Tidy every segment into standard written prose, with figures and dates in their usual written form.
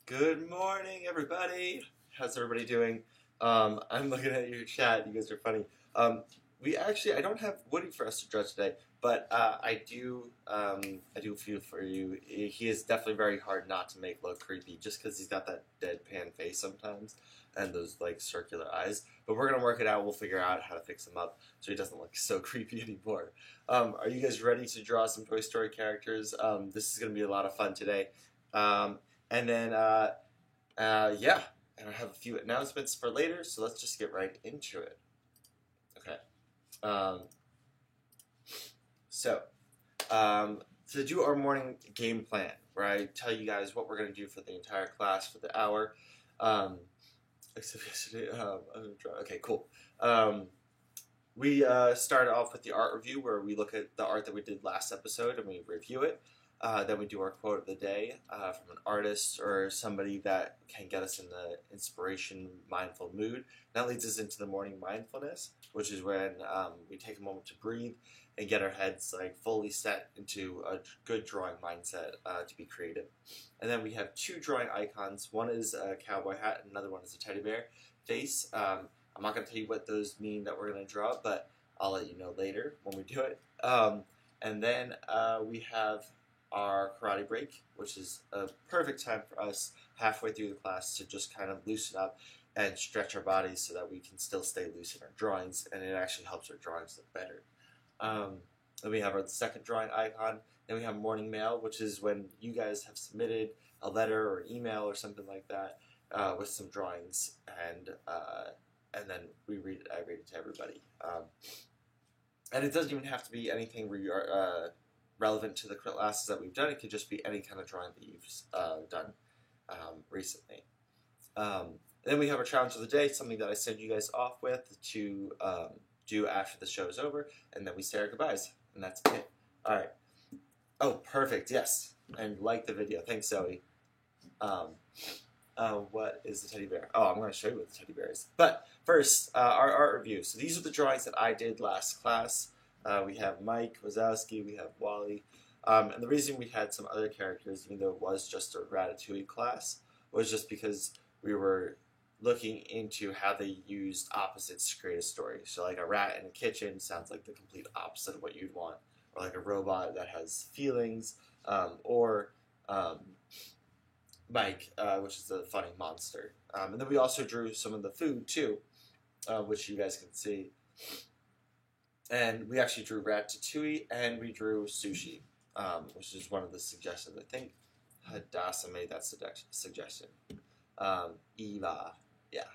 Good morning, everybody. How's everybody doing? I'm looking at your chat. You guys are funny. I don't have Woody for us to draw today, but I do feel for you. He is definitely very hard not to make look creepy, just because he's got that deadpan face sometimes and those like circular eyes. But we're gonna work it out. We'll figure out how to fix him up so he doesn't look so creepy anymore. Are you guys ready to draw some Toy Story characters? This is gonna be a lot of fun today. And then, yeah, and I have a few announcements for later, so let's just get right into it. Okay. To do our morning game plan, where I tell you guys what we're going to do for the entire class for the hour. Except yesterday, okay, cool. We started off with the art review, where we look at the art that we did last episode and we review it. Then we do our quote of the day from an artist or somebody that can get us in the inspiration, mindful mood. That leads us into the morning mindfulness, which is when we take a moment to breathe and get our heads like fully set into a good drawing mindset to be creative. And then we have two drawing icons. One is a cowboy hat, and another one is a teddy bear face. I'm not going to tell you what those mean that we're going to draw, but I'll let you know later when we do it. And then we have our karate break, which is a perfect time for us halfway through the class to just kind of loosen up and stretch our bodies so that we can still stay loose in our drawings, and it actually helps our drawings look better. Then we have our second drawing icon. Then we have morning mail, which is when you guys have submitted a letter or an email or something like that with some drawings, and then I read it to everybody. And it doesn't even have to be anything relevant to the classes that we've done. It could just be any kind of drawing that you've done recently. Then we have our challenge of the day, something that I send you guys off with to do after the show is over, and then we say our goodbyes, and that's it. All right. Oh, perfect. Yes, and like the video. Thanks, Zoe. What is the teddy bear? Oh, I'm going to show you what the teddy bear is. But first, our art review. So these are the drawings that I did last class. We have Mike Wazowski, we have Wally, and the reason we had some other characters, even though it was just a Ratatouille class, was just because we were looking into how they used opposites to create a story. So like a rat in a kitchen sounds like the complete opposite of what you'd want, or like a robot that has feelings, or Mike, which is a funny monster. And then we also drew some of the food too, which you guys can see. And we actually drew Ratatouille, and we drew sushi, which is one of the suggestions. I think Hadassah made that suggestion. Eva, yeah.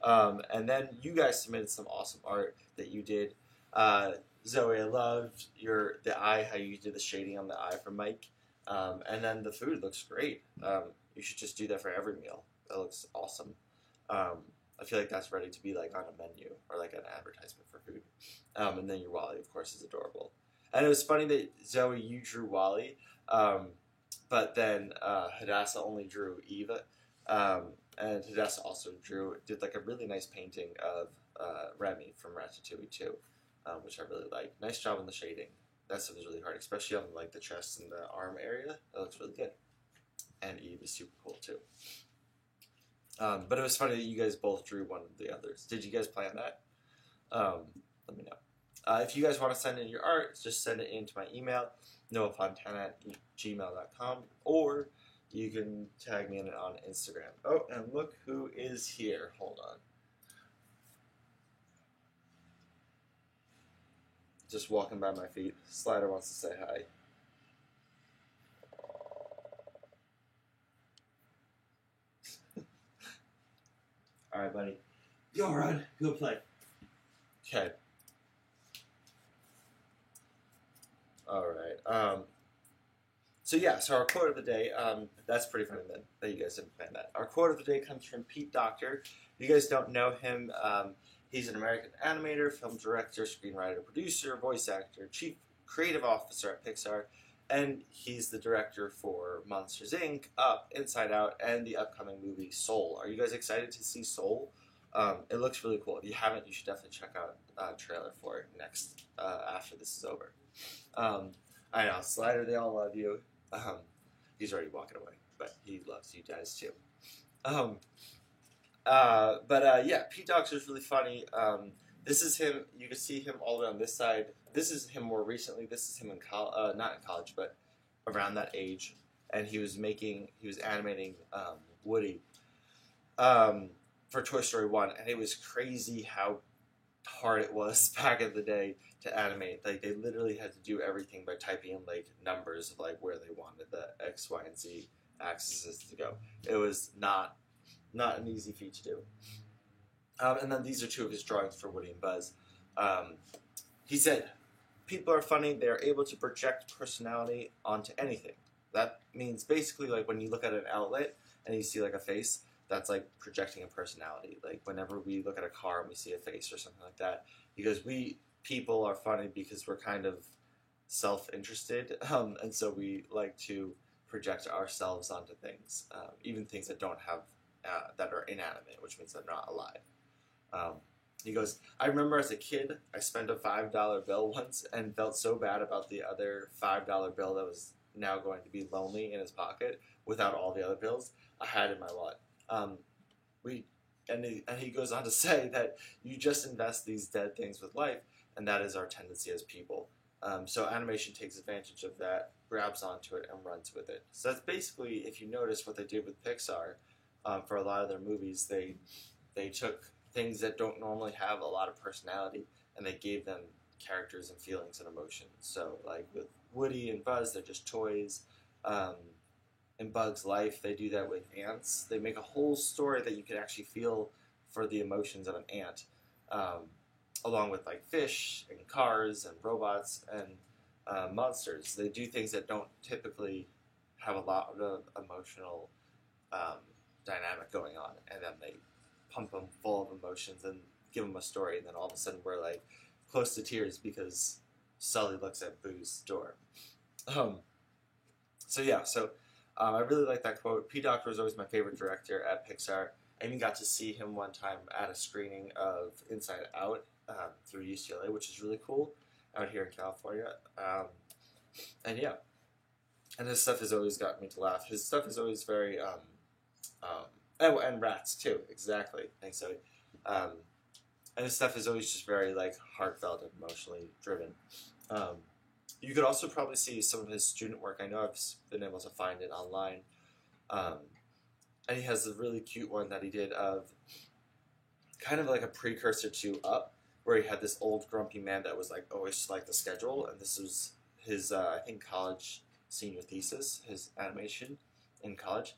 And then you guys submitted some awesome art that you did. Zoe, I loved the eye, how you did the shading on the eye for Mike. And then the food looks great. You should just do that for every meal. That looks awesome. I feel like that's ready to be like on a menu or like an advertisement for food. And then your Wally, of course, is adorable. And it was funny that Zoe, you drew Wally, but then Hadassah only drew Eva. And Hadassah also did like a really nice painting of Remy from Ratatouille too, which I really like. Nice job on the shading. That stuff is really hard, especially on like the chest and the arm area. That looks really good. And Eve is super cool too. But it was funny that you guys both drew one of the others. Did you guys plan that? Let me know. If you guys want to send in your art, just send it in to my email, noahfontana@gmail.com, or you can tag me in it on Instagram. Oh, and look who is here. Hold on. Just walking by my feet. Slider wants to say hi. All right, buddy. Go run. Go play. Okay. All right. So our quote of the day, that's pretty funny then, that you guys didn't plan that. Our quote of the day comes from Pete Docter. If you guys don't know him, he's an American animator, film director, screenwriter, producer, voice actor, chief creative officer at Pixar, and he's the director for Monsters, Inc., Up, Inside Out, and the upcoming movie Soul. Are you guys excited to see Soul? It looks really cool. If you haven't, you should definitely check out a trailer for it next, after this is over. I know, Slider, they all love you. He's already walking away. but he loves you guys too. Yeah, Pete Doctor is really funny. This is him. You can see him all the way on this side. This is him more recently. This is him in not in college, but around that age. And he was animating Woody for Toy Story 1, and it was crazy how hard it was back in the day to animate. Like, they literally had to do everything by typing in, like, numbers of, like, where they wanted the X, Y, and Z axes to go. It was not an easy feat to do. And then these are two of his drawings for Woody and Buzz. He said, people are funny. They are able to project personality onto anything. That means basically, like, when you look at an outlet and you see, like, a face, that's, like, projecting a personality. Like, whenever we look at a car and we see a face or something like that, because people are funny because we're kind of self-interested, and so we like to project ourselves onto things, even things that don't have, that are inanimate, which means they're not alive. He goes, I remember as a kid, I spent a $5 bill once and felt so bad about the other $5 bill that was now going to be lonely in his pocket without all the other bills I had in my wallet. He goes on to say that you just invest these dead things with life, and that is our tendency as people. So animation takes advantage of that, grabs onto it, and runs with it. So that's basically, if you notice what they did with Pixar, for a lot of their movies, they took things that don't normally have a lot of personality, and they gave them characters and feelings and emotions. So, like with Woody and Buzz, they're just toys. In Bug's Life, they do that with ants. They make a whole story that you can actually feel for the emotions of an ant, along with like fish and cars and robots and monsters. They do things that don't typically have a lot of emotional dynamic going on, and then they pump them full of emotions and give them a story, and then all of a sudden we're like close to tears because Sully looks at Boo's door. I really like that quote. Pete Docter was always my favorite director at Pixar. I even got to see him one time at a screening of Inside Out through UCLA, which is really cool, out here in California. And his stuff has always gotten me to laugh. His stuff is always very and Rats too, exactly. Thanks, Zoe. And his stuff is always just very like heartfelt and emotionally driven. You could also probably see some of his student work. I know I've been able to find it online. And he has a really cute one that he did of kind of like a precursor to Up, where he had this old grumpy man that was like always like the schedule, and this was his I think college senior thesis, his animation in college,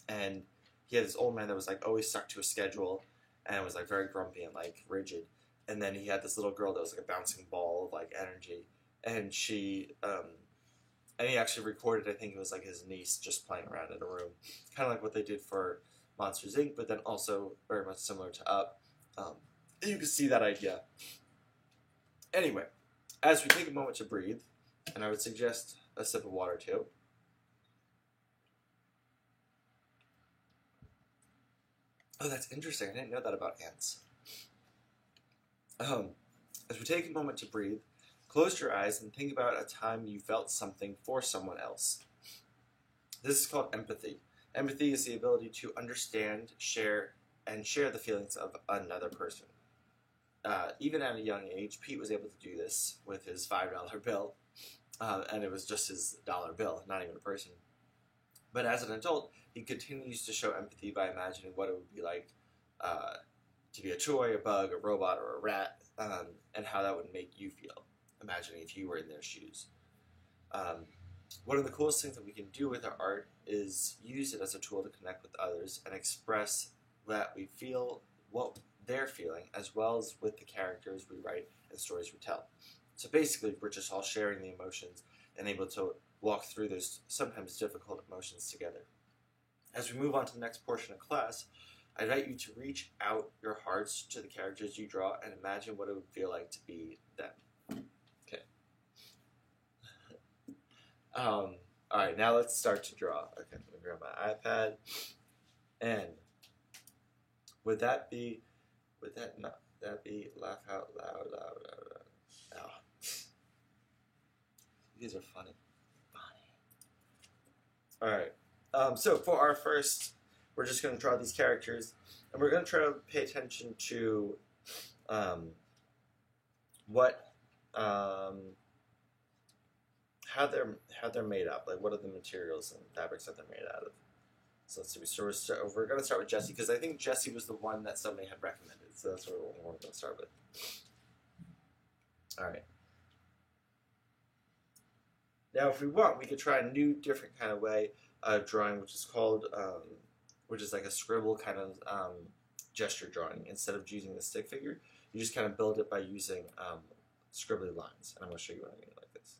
and he had this old man that was like always stuck to a schedule and was like very grumpy and like rigid, and then he had this little girl that was like a bouncing ball of like energy, and she and he actually recorded, I think it was like his niece just playing around in a room, kind of like what they did for Monsters Inc., but then also very much similar to Up. You can see that idea. Anyway, as we take a moment to breathe, and I would suggest a sip of water too. Oh, that's interesting. I didn't know that about ants. As we take a moment to breathe, close your eyes and think about a time you felt something for someone else. This is called empathy. Empathy is the ability to understand, share the feelings of another person. Even at a young age, Pete was able to do this with his $5 bill, and it was just his dollar bill, not even a person. But as an adult, he continues to show empathy by imagining what it would be like to be a toy, a bug, a robot, or a rat, and how that would make you feel, imagining if you were in their shoes. One of the coolest things that we can do with our art is use it as a tool to connect with others and express that we feel what they're feeling, as well as with the characters we write and stories we tell. So basically, we're just all sharing the emotions and able to walk through those sometimes difficult emotions together. As we move on to the next portion of class, I invite you to reach out your hearts to the characters you draw and imagine what it would feel like to be them. Okay. Alright, now let's start to draw. Okay, I'm going to grab my iPad. And would that be laugh out loud? Oh. These are funny. Alright. So for our first, we're just going to draw these characters, and we're going to try to pay attention to um, what how they're made up. Like, what are the materials and fabrics that they're made out of? So let's see. We're going to start with Jesse because I think Jesse was the one that somebody had recommended. So that's what we're going to start with. All right. Now, if we want, we could try a new, different kind of way of drawing, which is called, which is like a scribble kind of gesture drawing. Instead of using the stick figure, you just kind of build it by using scribbly lines. And I'm going to show you what I mean like this.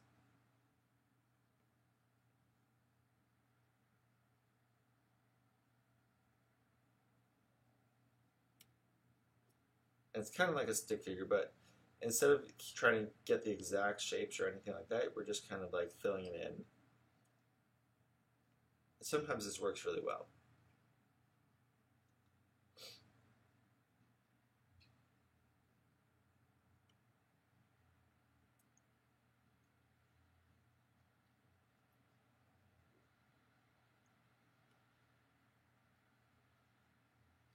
And it's kind of like a stick figure, but instead of trying to get the exact shapes or anything like that, we're just kind of like filling it in. Sometimes this works really well.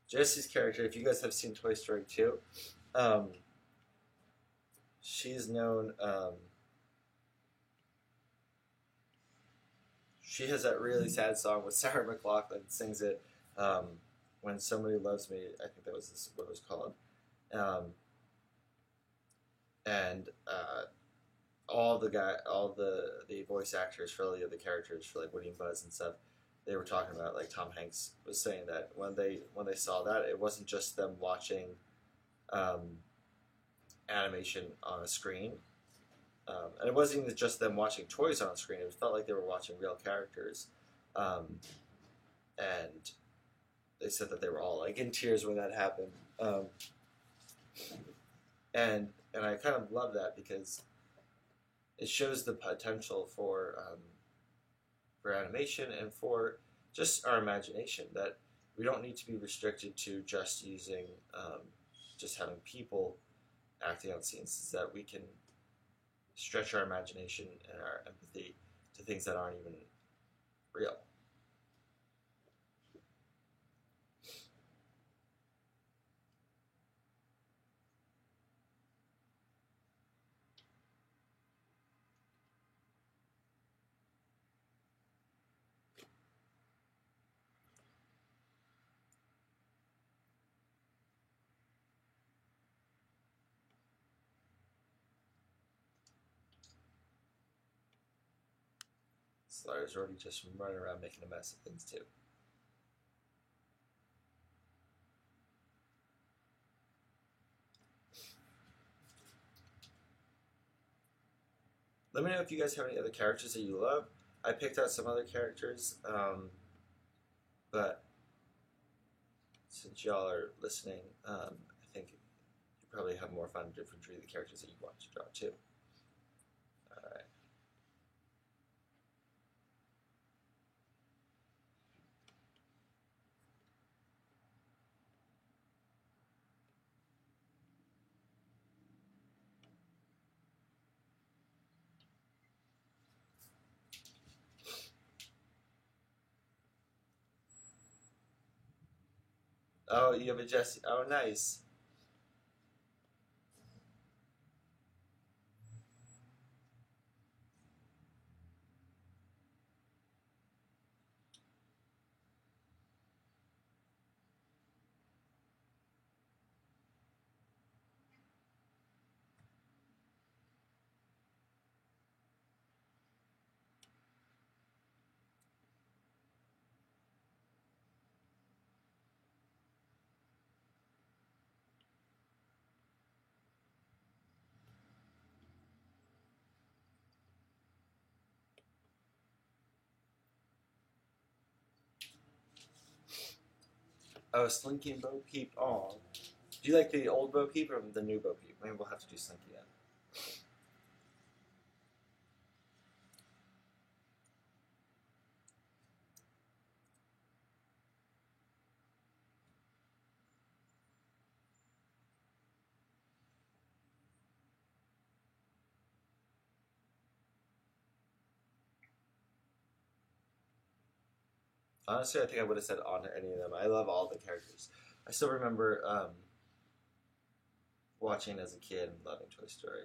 Jesse's character, if you guys have seen Toy Story 2, she's known, she has that really sad song with Sarah McLachlan sings it, When Somebody Loves Me, I think that was what it was called. And all the voice actors for the other characters for like Woody and Buzz and stuff, they were talking about, like Tom Hanks was saying that when they saw that, it wasn't just them watching animation on a screen, and it wasn't even just them watching toys on a screen. It felt like they were watching real characters, and they said that they were all like in tears when that happened, and I kind of love that because it shows the potential for animation and for just our imagination, that we don't need to be restricted to just using just having people acting out scenes, that we can stretch our imagination and our empathy to things that aren't even real. Slider's already just running around making a mess of things too. Let me know if you guys have any other characters that you love. I picked out some other characters, but since y'all are listening, I think you probably have more fun if we drew the characters that you want to draw too. Alright. Oh, you have a Jesse. Oh, nice. Oh, Slinky and Bo Peep. Oh, do you like the old Bo Peep or the new Bo Peep? Maybe we'll have to do Slinky then. Honestly, I think I would have said on any of them. I love all the characters. I still remember watching as a kid and loving Toy Story.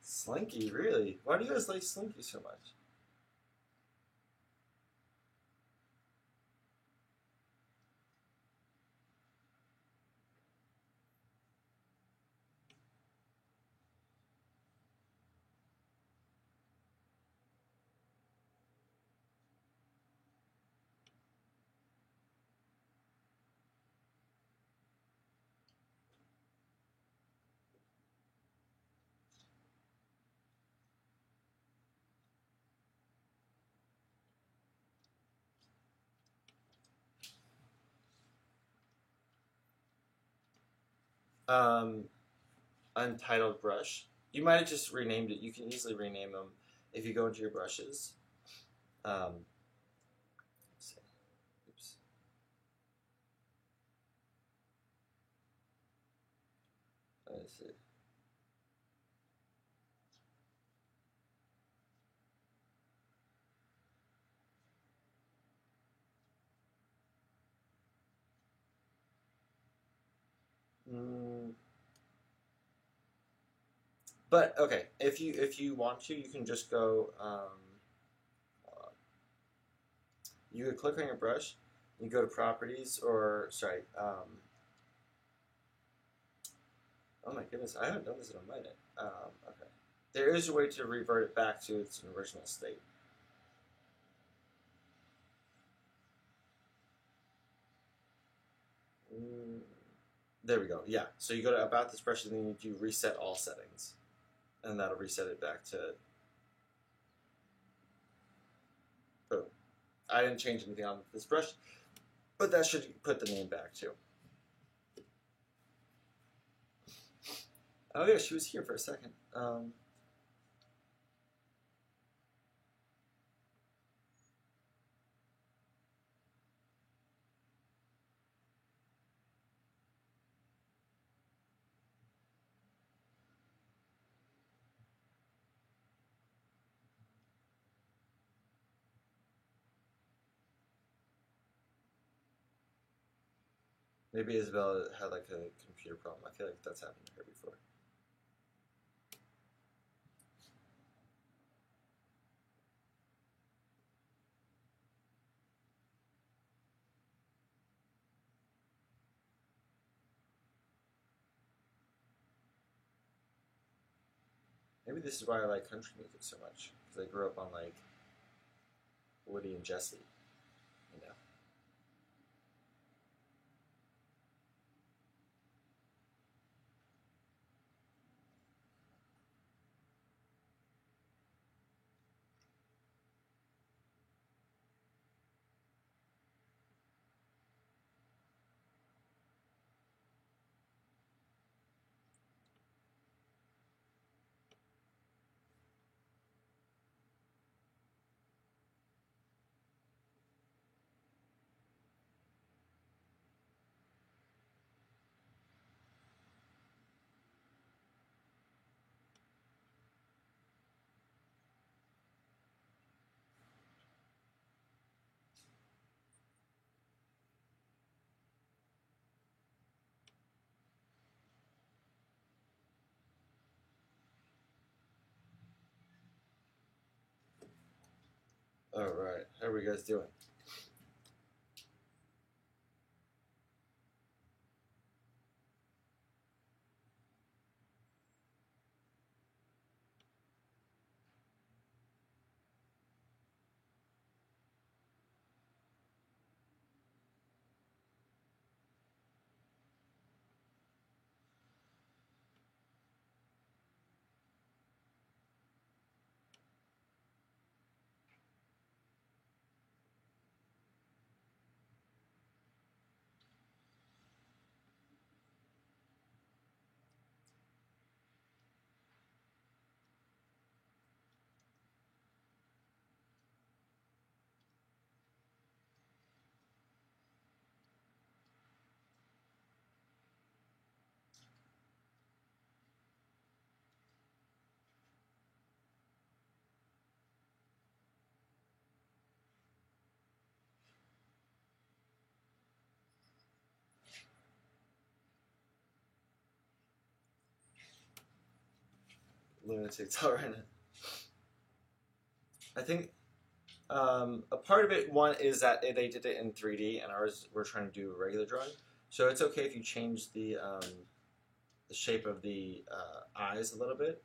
Slinky, really? Why do you guys like Slinky so much? Um, Untitled Brush. You might have just renamed it. You can easily rename them if you go into your brushes. Um, let's see. Oops. Let's see. Mm, but okay, if you want to, you can just go. You could click on your brush. You go to properties, or sorry. Oh my goodness, I haven't done this in a minute. Okay, there is a way to revert it back to its original state. Mm, there we go. Yeah. So you go to about this brush and then you reset all settings, and that'll reset it back to boom. I didn't change anything on this brush, but that should put the name back too. Oh yeah, she was here for a second. Maybe Isabella had like a computer problem. I feel like that's happened to her before. Maybe this is why I like country music so much because I grew up on like Woody and Jesse. You know. All right, how are you guys doing? lunatic tell right now. I think a part of it, one, is that they did it in 3D, and ours we're trying to do a regular drawing. So it's okay if you change the shape of the eyes a little bit.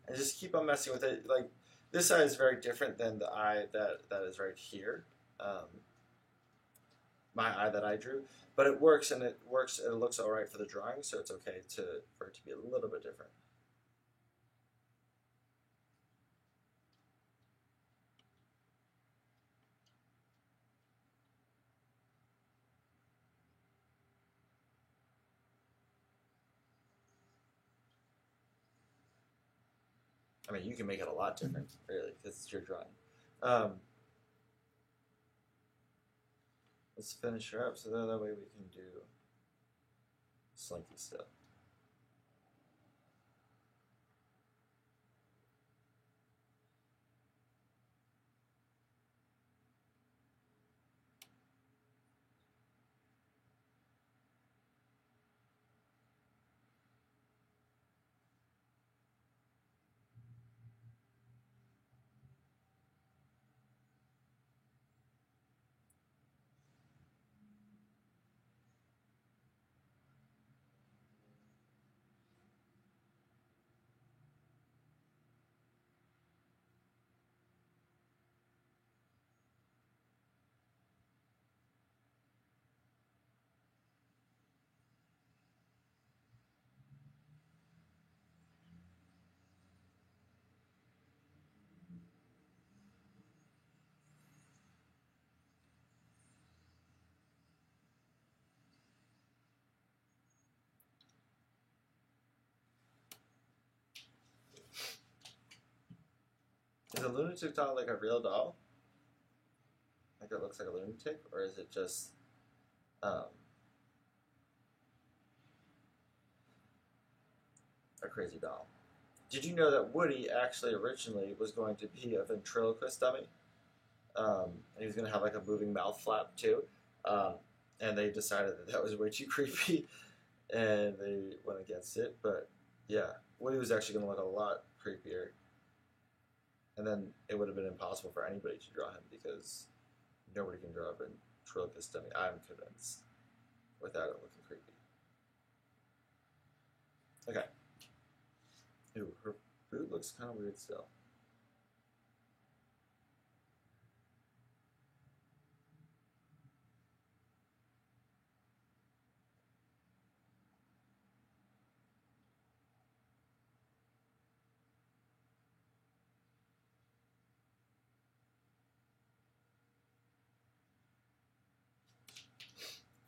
And just keep on messing with it. Like, this eye is very different than the eye that is right here. My eye that I drew, but it works, and it looks all right for the drawing, so it's okay for it to be a little bit different. I mean, you can make it a lot different, really, because it's your drawing. Let's finish her up so that way we can do slinky stuff. Is a lunatic doll like a real doll? Like it looks like a lunatic? Or is it just a crazy doll? Did you know that Woody actually originally was going to be a ventriloquist dummy? And he was going to have like a moving mouth flap too. And they decided that was way too creepy, and they went against it. But yeah, Woody was actually going to look a lot creepier. And then it would have been impossible for anybody to draw him because nobody can draw a ventriloquist dummy, I'm convinced, without it looking creepy. Okay. Ooh, her boot looks kind of weird still.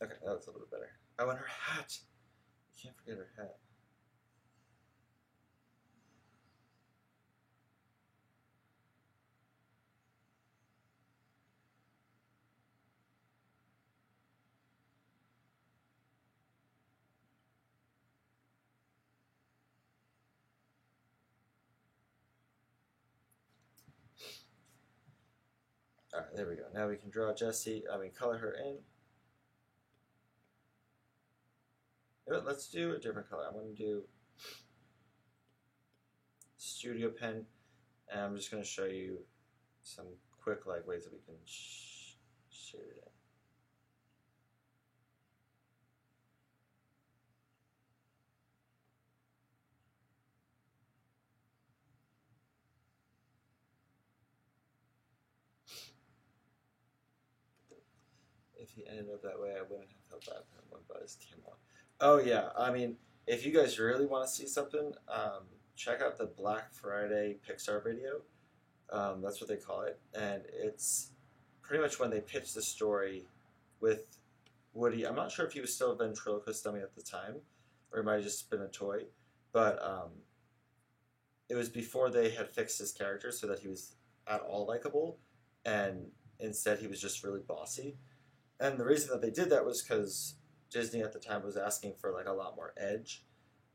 Okay, that looks a little bit better. Oh, and her hat! You can't forget her hat. Alright, there we go. Now we can draw Jessie. Color her in. Let's do a different color. I'm going to do Studio Pen, and I'm just going to show you some quick ways that we can shade it in. If he ended up that way, I wouldn't have felt bad for him when Buzz came on. Oh yeah, if you guys really want to see something, check out the Black Friday Pixar video. That's what they call it, and it's pretty much when they pitched the story with Woody. I'm not sure if he was still a ventriloquist dummy at the time, or it might have just been a toy, but it was before they had fixed his character so that he was at all likable, and instead he was just really bossy. And the reason that they did that was because Disney at the time was asking for like a lot more edge,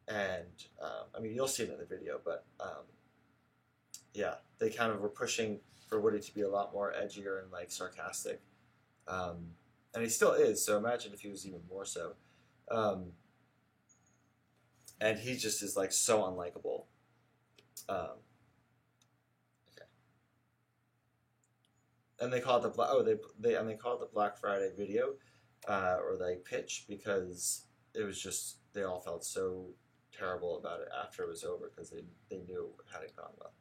and I mean you'll see it in the video, but yeah, they kind of were pushing for Woody to be a lot more edgier and like sarcastic, um, and he still is. So imagine if he was even more so. Um, and he just is like so unlikable. Okay. And they call it the they call it the Black Friday video, or like pitch, because it was just they all felt so terrible about it after it was over because they knew it hadn't gone well.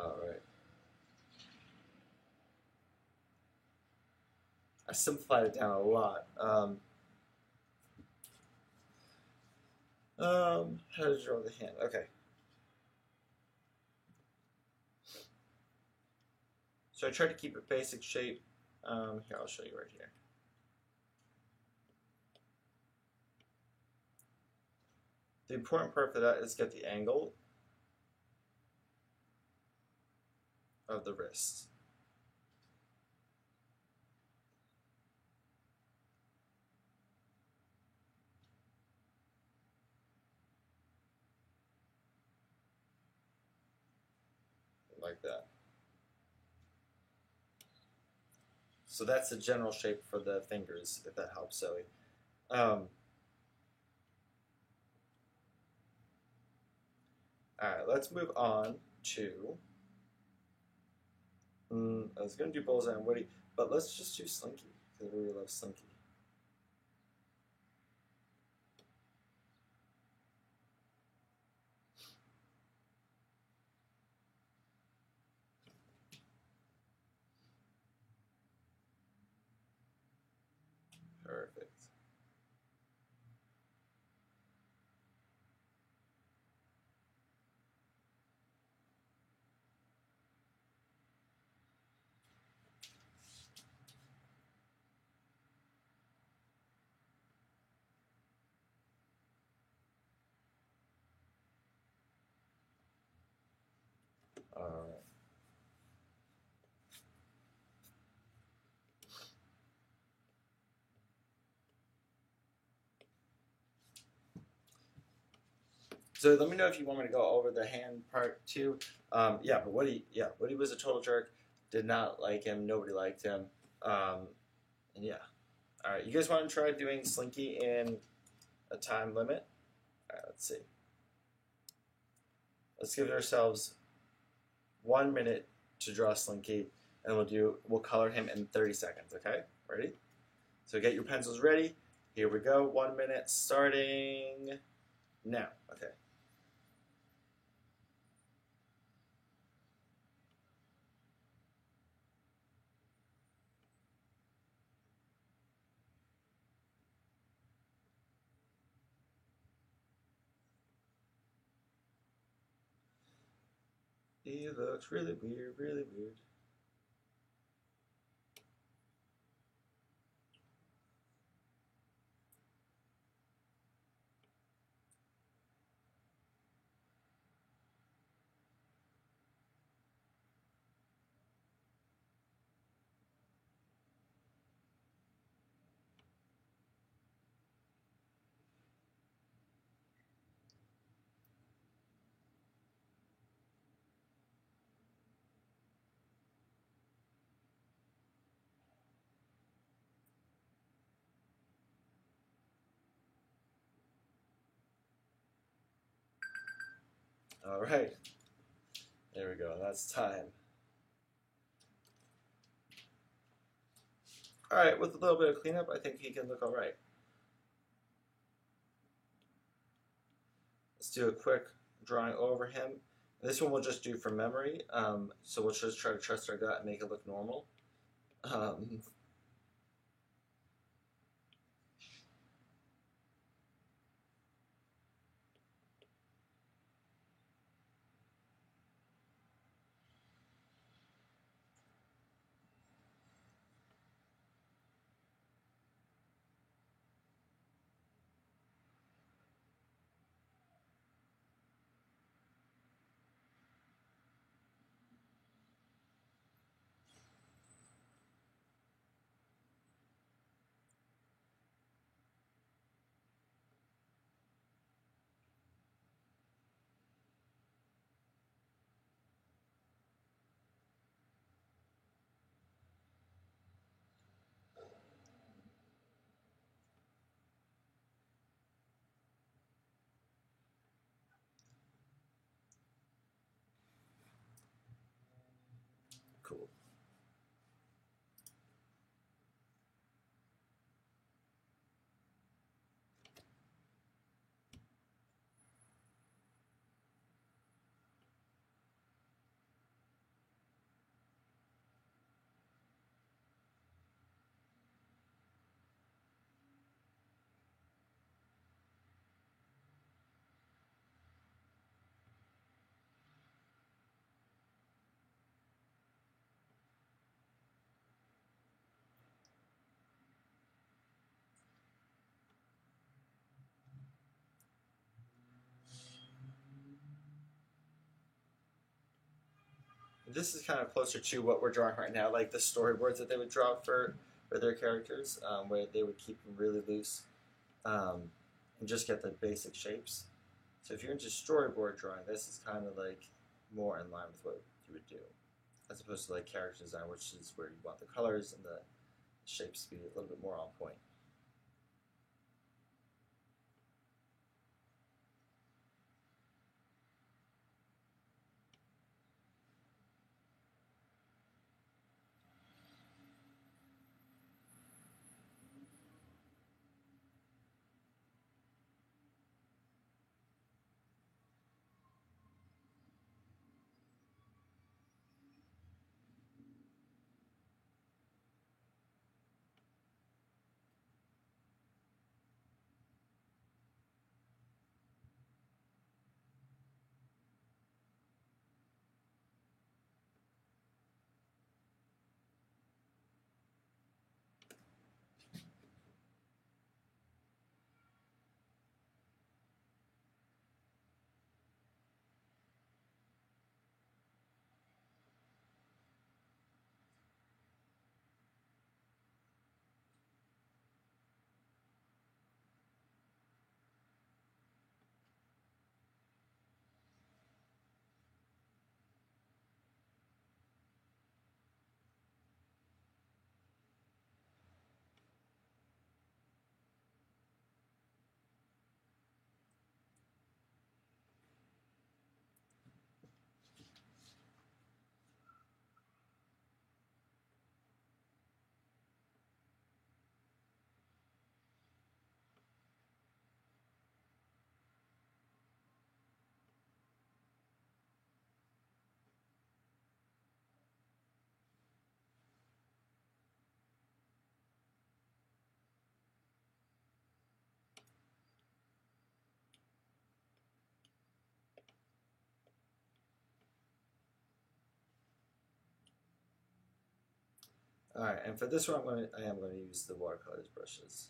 All right. I simplified it down a lot. How to draw the hand? Okay. So I tried to keep it basic shape. Here, I'll show you right here. The important part for that is get the angle of the wrist. Like that. So that's the general shape for the fingers, if that helps, Zoe. All right, let's move on to. I was going to do Bullseye and Woody, but let's just do Slinky, because I really love Slinky. Perfect. All right. So let me know if you want me to go over the hand part too. Yeah, but Woody was a total jerk. Did not like him. Nobody liked him. And yeah. All right, you guys want to try doing Slinky in a time limit? All right, let's see. Let's give ourselves 1 minute to draw Slinky, and we'll color him in 30 seconds. Okay, ready? So get your pencils ready. Here we go. 1 minute starting now. Okay. He looks really weird, really weird. All right. There we go. That's time. All right. With a little bit of cleanup, I think he can look all right. Let's do a quick drawing over him. This one we'll just do from memory. So we'll just try to trust our gut and make it look normal. Cool. This is kind of closer to what we're drawing right now, like the storyboards that they would draw for their characters, where they would keep them really loose and just get the basic shapes. So if you're into storyboard drawing, this is kind of like more in line with what you would do, as opposed to like character design, which is where you want the colors and the shapes to be a little bit more on point. All right, and for this one, I am going to use the watercolors brushes.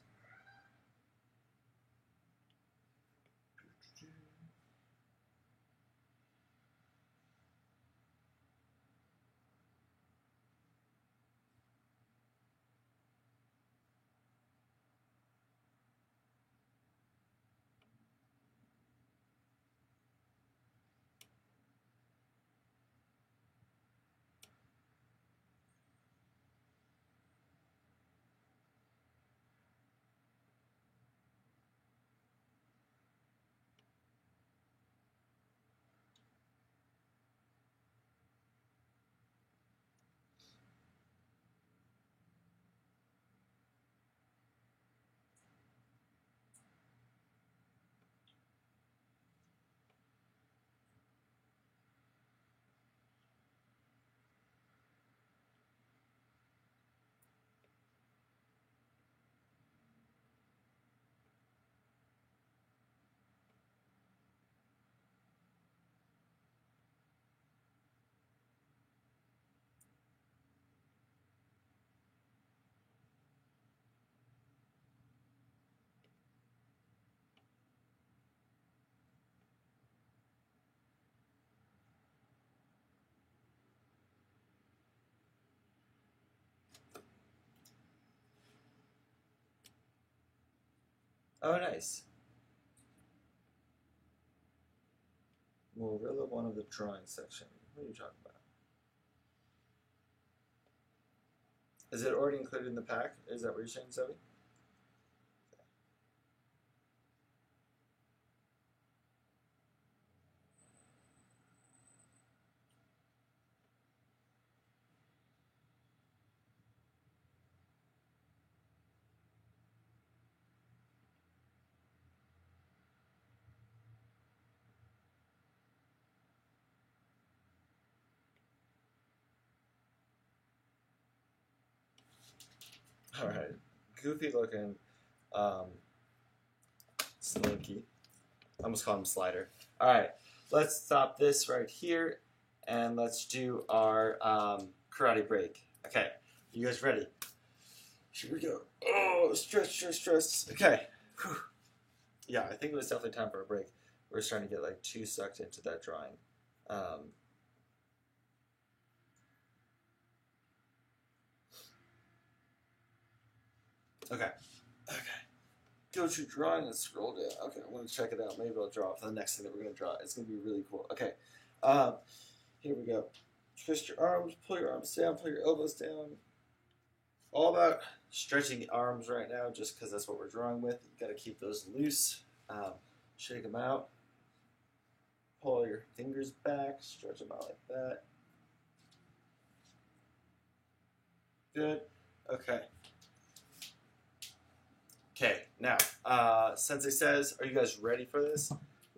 Oh, nice. Morilla, one of the drawing section. What are you talking about? Is it already included in the pack? Is that what you're saying, Zoe? All right. Goofy looking Slinky. I almost call him Slider. All right. Let's stop this right here and let's do our karate break. Okay. You guys ready? Here we go. Oh, stress. Okay. Whew. Yeah, I think it was definitely time for a break. We're starting to get like too sucked into that drawing. Okay. Go to drawing and scroll down. Okay, I'm going to check it out. Maybe I'll draw it for the next thing that we're going to draw. It's going to be really cool. Okay. Here we go. Twist your arms, pull your arms down, pull your elbows down. All about stretching the arms right now just because that's what we're drawing with. You got to keep those loose. Shake them out. Pull your fingers back. Stretch them out like that. Good. Okay. Okay, now, Sensei says, are you guys ready for this?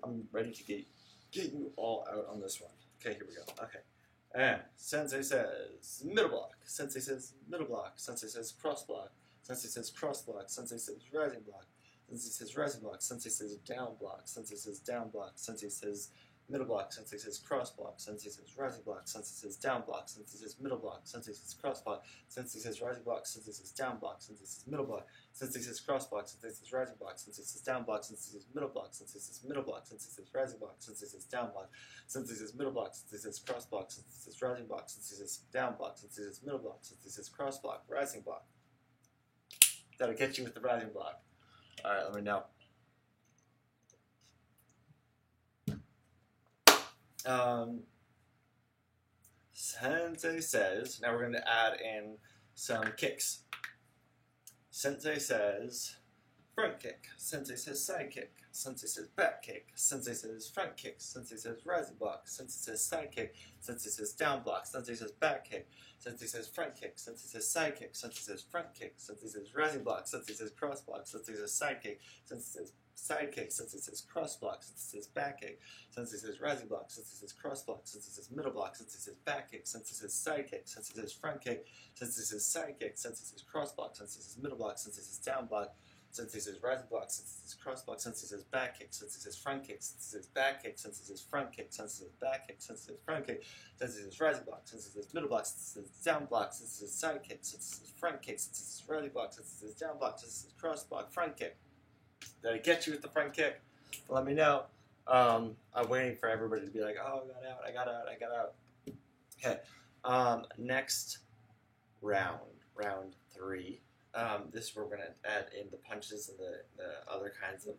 I'm ready to get you all out on this one. Okay, here we go. Okay. And Sensei says middle block. Sensei says middle block. Sensei says cross block. Sensei says cross block. Sensei says rising block. Sensei says rising block. Sensei says down block. Sensei says down block. Sensei says middle block. Sensei says cross block. Sensei says rising block. Sensei says down block. Sensei says middle block. Sensei says cross block. Sensei says rising block. Sensei says down block. Sensei says middle block. Sensei says cross block. Sensei says rising block. Sensei says down block. Sensei says middle block. Sensei says middle block. Sensei says rising block. Sensei says down block. Sensei says middle block. Sensei says cross block. Sensei says rising block. Sensei says down block. Sensei says middle block. Sensei says cross block. Rising block. That'll get you with the rising block. All right, let me know. Sensei says, now we're going to add in some kicks. Sensei says front kick. Sensei says side kick. Sensei says back kick. Sensei says front kick. Sensei says rising block. Sensei says side kick. Sensei says down block. Sensei says back kick. Sensei says front kick. Sensei says side kick. Sensei says front kick. Sensei says rising block. Sensei says cross block. Sensei says side kick. Sensei says side kick. Sensei says cross block. Sensei says back kick. Sensei says rising block. Sensei says cross block. Sensei says middle block. Sensei says back kick. Sensei says side kick. Sensei says front kick. Sensei says side kick. Sensei says cross block. Sensei says middle block. Sensei says down block. since he says rising block, since he says cross block, since he says back kick, since he says front kick, since he says back kick, since he says front kick, since he says back kick, since he says front kick, since he says rising block, since he says middle block, since he says down block, since he says side kick, since he says front kick, since he says rising block, since he says down block, since he says cross block, front kick. Did I get you with the front kick? Let me know. I'm waiting for everybody to be like, oh, I got out. Okay. Next round 3. This is where we're going to add in the punches and the other kinds of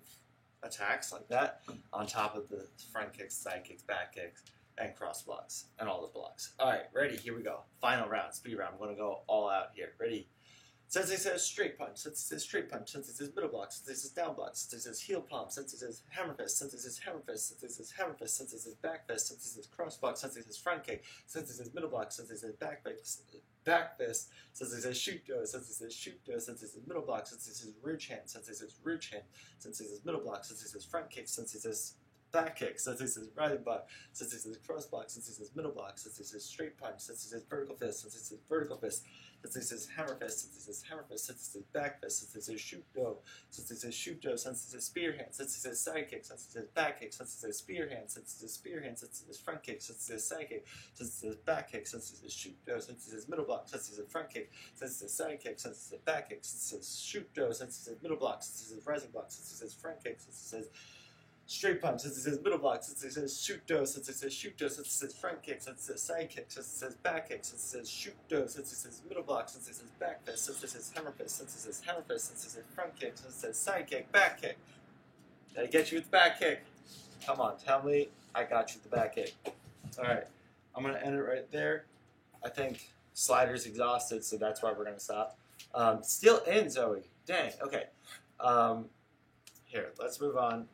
attacks like that on top of the front kicks, side kicks, back kicks, and cross blocks, and all the blocks. All right, ready? Here we go. Final round, speed round. I'm going to go all out here. Ready? Since it says straight punch, since it says straight punch, since it says middle block, since it says down block, since it says heel palm, since it says hammer fist, since it says hammer fist, since it says hammer fist, since it says back fist, since it says cross block, since it says front kick, since it says middle block, since it says back fist, since it says shoot do, since it says shoot do, since it says middle block, since it says ridge hand, since it says ridge hand, since it says middle block, since it says front kick, since it says back kick, since it says rising block, since it says cross block, since it says middle block, since it says straight punch, since it says vertical fist, since it says vertical fist, since it says hammer fist, since it says hammer fist, since it says back fist, since it says shoot do, since it says shoot do, since it says spear hand, since it says side kick, since it says back kick, since it says spear hand, since it says spear hand, since it says front kick, since it says side kick, since it says back kick, since it says shoot do, since it says middle block, since it says front kick, since it says side kick, since it says back kick, since it says shoot do, since it says middle block, since it says rising block, since it says front kick, since it says straight punch, since it says middle block, since it says shoot do, since it says shoot do, since it says front kick, since it says side kick, since it says back kick, since it says shoot do, since it says middle block, since it says back fist, since it says hammer fist, since it says hammer fist, since it says front kick, since it says side kick, back kick. Did I get you with the back kick? Come on, tell me I got you with the back kick. Alright, I'm going to end it right there. I think Slider's exhausted, so that's why we're going to stop. Still in, Zoe. Dang, okay. Here, let's move on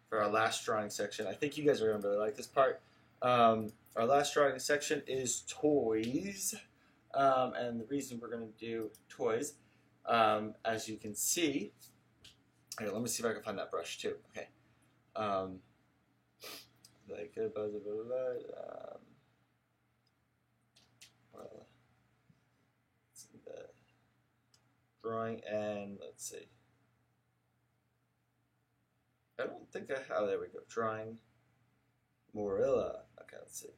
for our last drawing section. I think you guys are going to really like this part. Our last drawing section is toys. And the reason we're going to do toys, as you can see, here, let me see if I can find that brush too. Okay. Like, well, it's in the drawing, and let's see. I don't think I have. There we go. Drawing Morilla. Okay, let's see.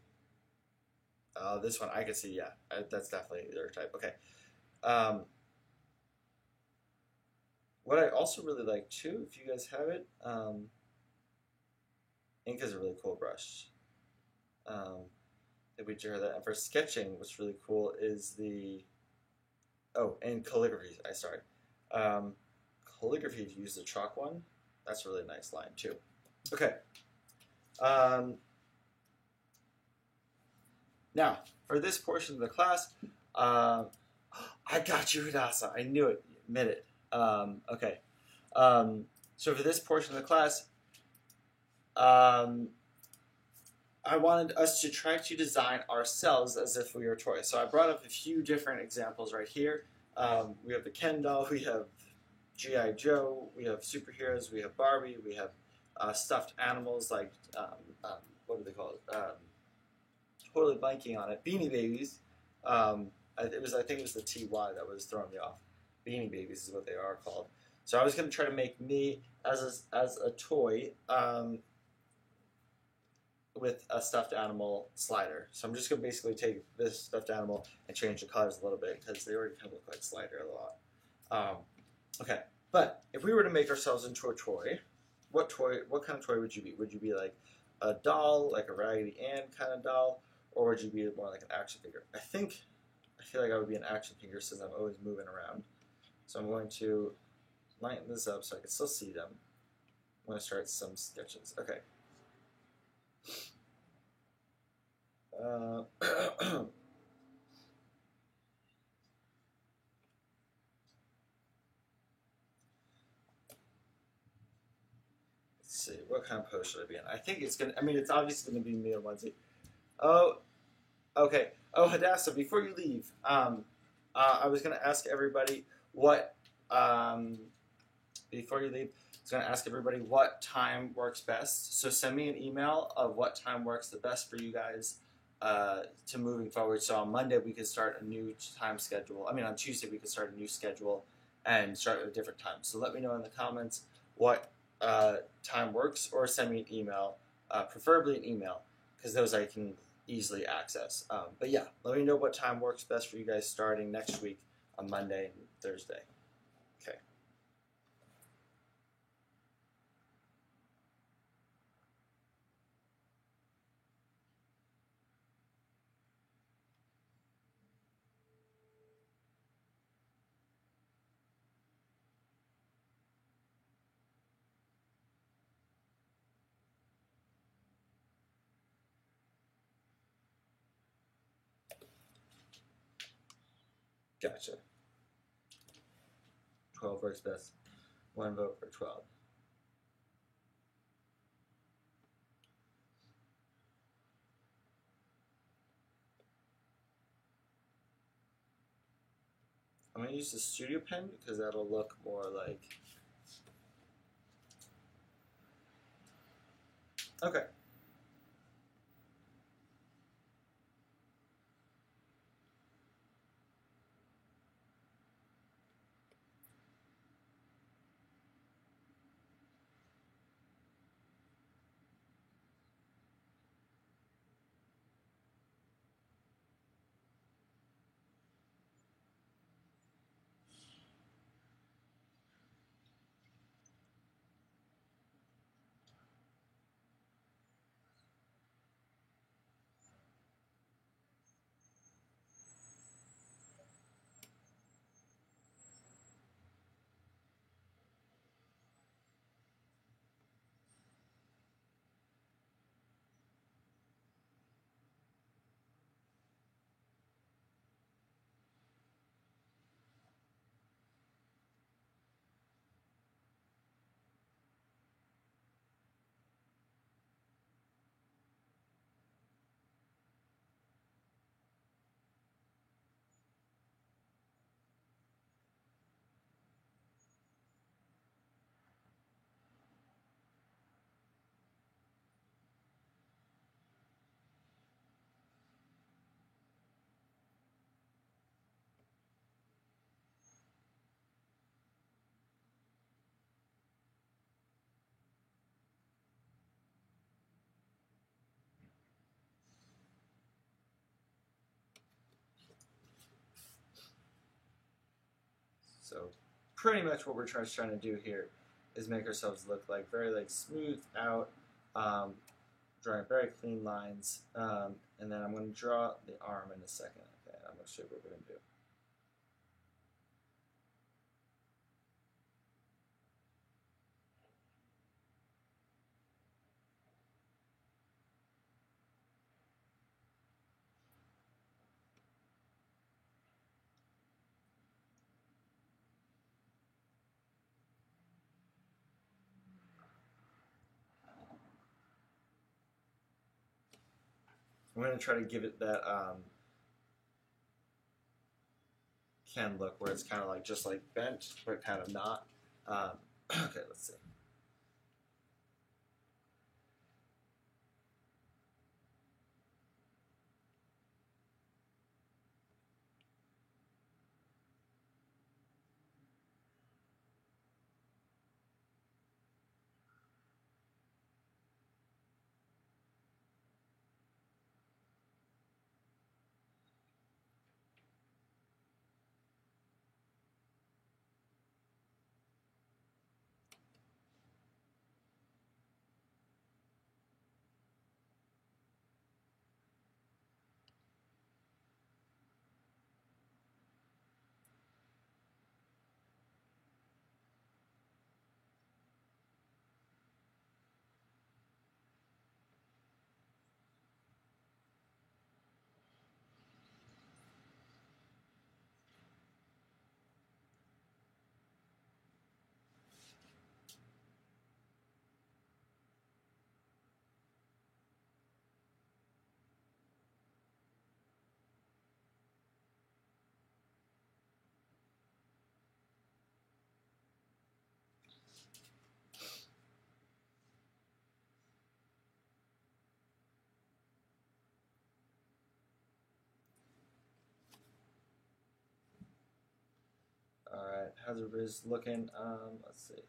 This one I can see. Yeah, that's definitely their type. Okay. What I also really like too, if you guys have it, ink is a really cool brush. If we hear that. And for sketching, what's really cool is the and calligraphy. Calligraphy. If you use the chalk one. That's a really nice line too. Okay. Now, for this portion of the class, I got you, Hidasa. I knew it. Admit it. Okay. So for this portion of the class, I wanted us to try to design ourselves as if we were toys. So I brought up a few different examples right here. We have the Ken doll. We have G.I. Joe, we have superheroes, we have Barbie, we have stuffed animals like, what do they call it? Totally blanking on it. Beanie Babies. I think it was the TY that was throwing me off. Beanie Babies is what they are called. So I was going to try to make me as a toy with a stuffed animal slider. So I'm just going to basically take this stuffed animal and change the colors a little bit because they already kind of look like Slider a lot. Okay, but if we were to make ourselves into a toy, what kind of toy would you be? Would you be like a doll, like a Raggedy Ann kind of doll, or would you be more like an action figure? I feel like I would be an action figure since I'm always moving around. So I'm going to lighten this up so I can still see them. I'm going to start some sketches. Okay. See, what kind of pose should I be in? I think it's it's obviously gonna be me in onesie. Oh, okay. Oh, Hadassah, before you leave, I was gonna ask everybody what, before you leave, I was gonna ask everybody what time works best. So send me an email of what time works the best for you guys to moving forward. So on Monday we could start a new time schedule. On Tuesday we could start a new schedule, and start at a different time. So let me know in the comments what time works, or send me an email, preferably an email, because those I can easily access. But yeah, let me know what time works best for you guys starting next week on Monday and Thursday. Okay. Gotcha. 12 works best. One vote for 12. I'm going to use the studio pen because that'll look more like... Okay. So pretty much what we're trying to do here is make ourselves look like very like smoothed out, drawing very clean lines, and then I'm going to draw the arm in a second. Okay, I'm going to show you what we're going to do. I'm going to try to give it that Ken look where it's kind of like just like bent, but kind of not. Okay, let's see. how's everybody's looking? Let's see.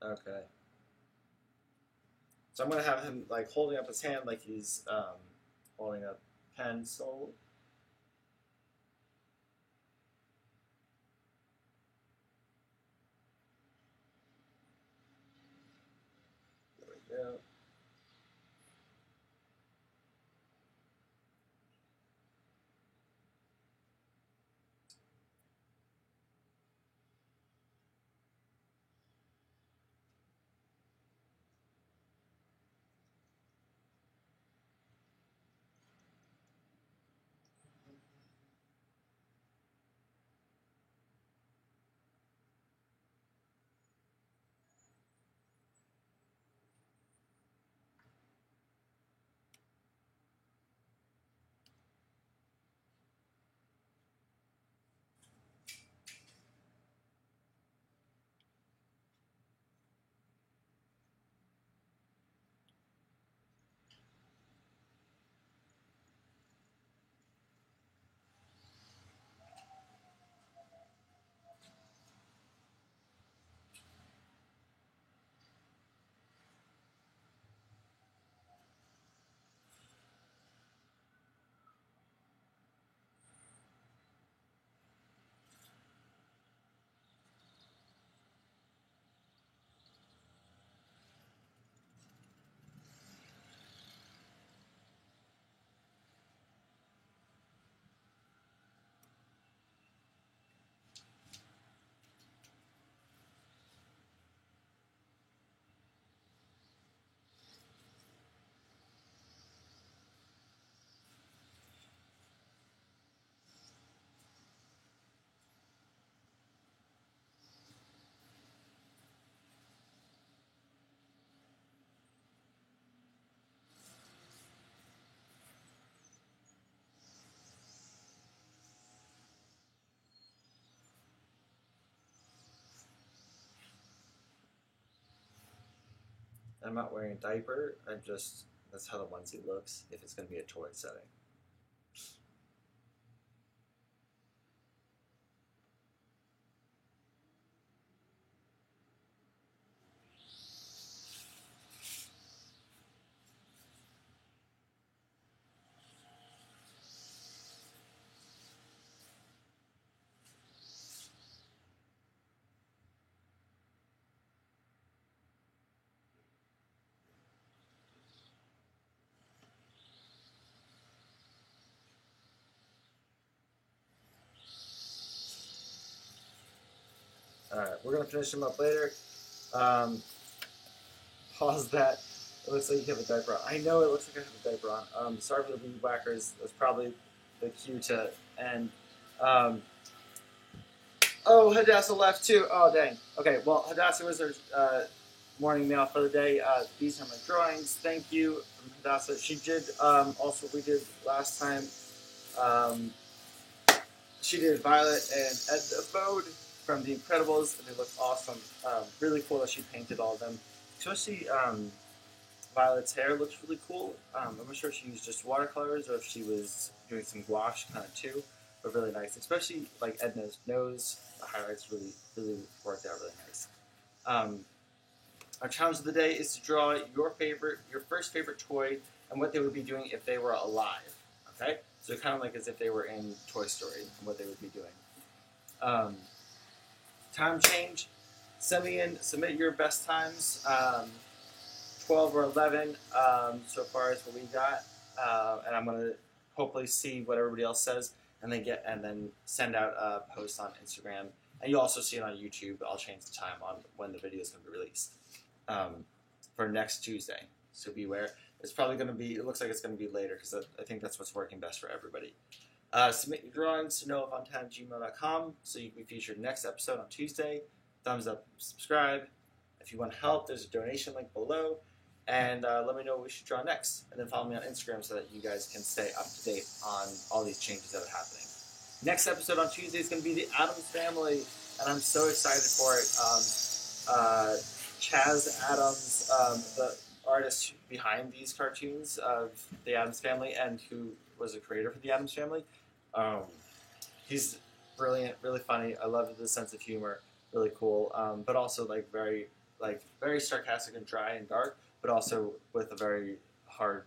Okay. So I'm gonna have him like holding up his hand like he's holding a pencil. There we go. I'm not wearing a diaper. I'm just that's how the onesie looks if it's gonna be a toy setting. All right, we're gonna finish them up later. Um, Pause that. It looks like you have a diaper on. I know it looks like I have a diaper on. Sorry for the weed whackers. That's probably the cue to end. Um, oh, Hadassah left too. Oh, dang. Okay, well, Hadassah was our morning meal for the day. These are my drawings. Thank you from Hadassah. She did also what we did last time. Um, she did Violet and Edna Bode from The Incredibles, and they look awesome. Really cool that she painted all of them. Especially Violet's hair looks really cool. I'm not sure if she used just watercolors or if she was doing some gouache kind of too, but really nice. Especially like Edna's nose, the highlights really worked out really nice. Um, our challenge of the day is to draw your first favorite toy, and what they would be doing if they were alive. Okay, so kind of like as if they were in Toy Story and what they would be doing. Um, time change. Submit your best times. 12 or 11 so far is what we got, and I'm gonna hopefully see what everybody else says, and then send out a post on Instagram, and you'll also see it on YouTube. I'll change the time on when the video is gonna be released for next Tuesday. So beware. It's probably gonna be. It looks like it's gonna be later because I think that's what's working best for everybody. Submit your drawings to noahfontana@gmail.com so you can be featured next episode on Tuesday. Thumbs up, subscribe. If you want help, there's a donation link below. And let me know what we should draw next. And then follow me on Instagram so that you guys can stay up to date on all these changes that are happening. Next episode on Tuesday is going to be the Addams Family, and I'm so excited for it. Chaz Addams, the artist behind these cartoons of the Addams Family and who was a creator for the Addams Family, he's brilliant, really funny. I love the sense of humor, really cool, but also very sarcastic and dry and dark, but also with a very hard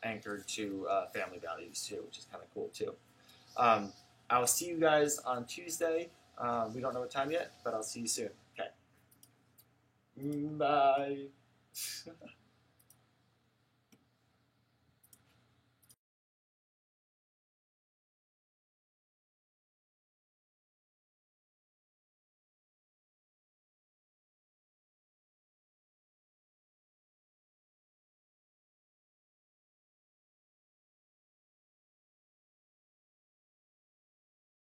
anchored to family values too, which is kind of cool too. I will see you guys on Tuesday. We don't know what time yet, but I'll see you soon. Okay. Bye.